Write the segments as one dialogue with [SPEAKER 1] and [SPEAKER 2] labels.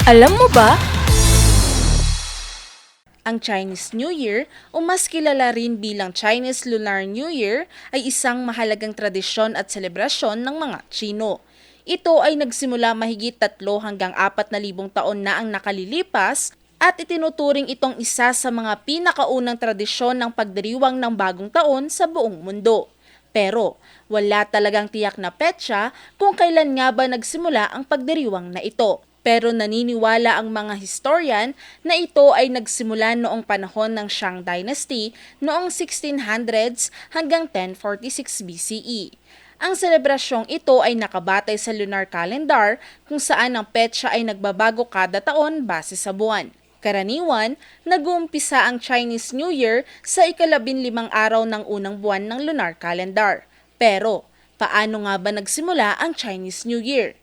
[SPEAKER 1] Alam mo ba, ang Chinese New Year o mas kilala rin bilang Chinese Lunar New Year ay isang mahalagang tradisyon at selebrasyon ng mga Tsino. Ito ay nagsimula mahigit 3 hanggang 4,000 taon na ang nakalilipas at itinuturing itong isa sa mga pinakaunang tradisyon ng pagdiriwang ng bagong taon sa buong mundo. Pero wala talagang tiyak na petsa kung kailan nga ba nagsimula ang pagdiriwang na ito. Pero naniniwala ang mga historian na ito ay nagsimula noong panahon ng Shang Dynasty noong 1600s hanggang 1046 BCE. Ang selebrasyong ito ay nakabatay sa lunar calendar kung saan ang petsa ay nagbabago kada taon base sa buwan. Karaniwan, nag-uumpisa ang Chinese New Year sa ika-15 araw ng unang buwan ng lunar calendar. Pero, paano nga ba nagsimula ang Chinese New Year?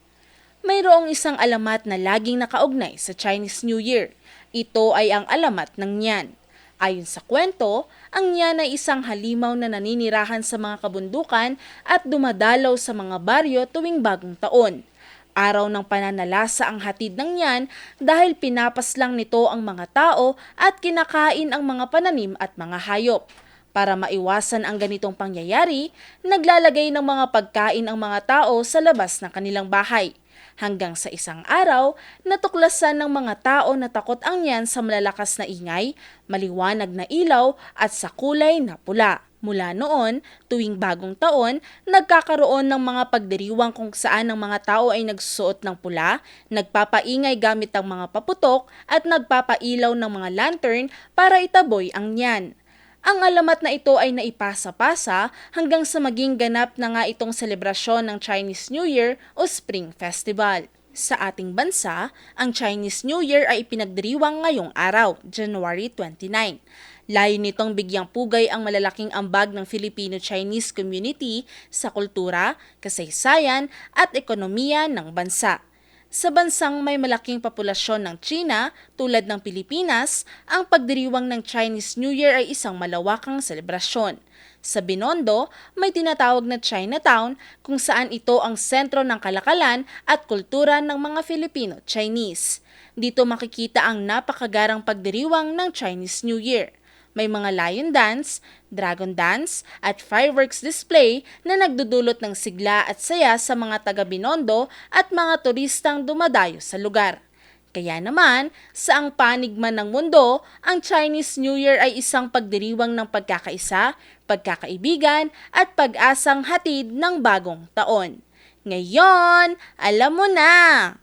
[SPEAKER 1] Mayroong isang alamat na laging nakaugnay sa Chinese New Year. Ito ay ang alamat ng Nian. Ayon sa kwento, ang Nian ay isang halimaw na naninirahan sa mga kabundukan at dumadalaw sa mga baryo tuwing bagong taon. Araw ng pananalasa ang hatid ng Nian dahil pinapaslang nito ang mga tao at kinakain ang mga pananim at mga hayop. Para maiwasan ang ganitong pangyayari, naglalagay ng mga pagkain ang mga tao sa labas ng kanilang bahay. Hanggang sa isang araw, natuklasan ng mga tao na takot ang Nian sa malalakas na ingay, maliwanag na ilaw at sa kulay na pula. Mula noon, tuwing bagong taon, nagkakaroon ng mga pagdiriwang kung saan ang mga tao ay nagsusuot ng pula, nagpapaingay gamit ang mga paputok at nagpapailaw ng mga lantern para itaboy ang Nian. Ang alamat na ito ay naipasa-pasa hanggang sa maging ganap na nga itong selebrasyon ng Chinese New Year o Spring Festival. Sa ating bansa, ang Chinese New Year ay ipinagdiriwang ngayong araw, January 29. Layo nitong bigyang pugay ang malalaking ambag ng Filipino-Chinese community sa kultura, kasaysayan at ekonomiya ng bansa. Sa bansang may malaking populasyon ng China tulad ng Pilipinas, ang pagdiriwang ng Chinese New Year ay isang malawakang selebrasyon. Sa Binondo, may tinatawag na Chinatown kung saan ito ang sentro ng kalakalan at kultura ng mga Filipino-Chinese. Dito makikita ang napakagarang pagdiriwang ng Chinese New Year. May mga lion dance, dragon dance, at fireworks display na nagdudulot ng sigla at saya sa mga taga-Binondo at mga turistang dumadayo sa lugar. Kaya naman, sa ang panig man ng mundo, ang Chinese New Year ay isang pagdiriwang ng pagkakaisa, pagkakaibigan, at pag-asang hatid ng bagong taon. Ngayon, alam mo na!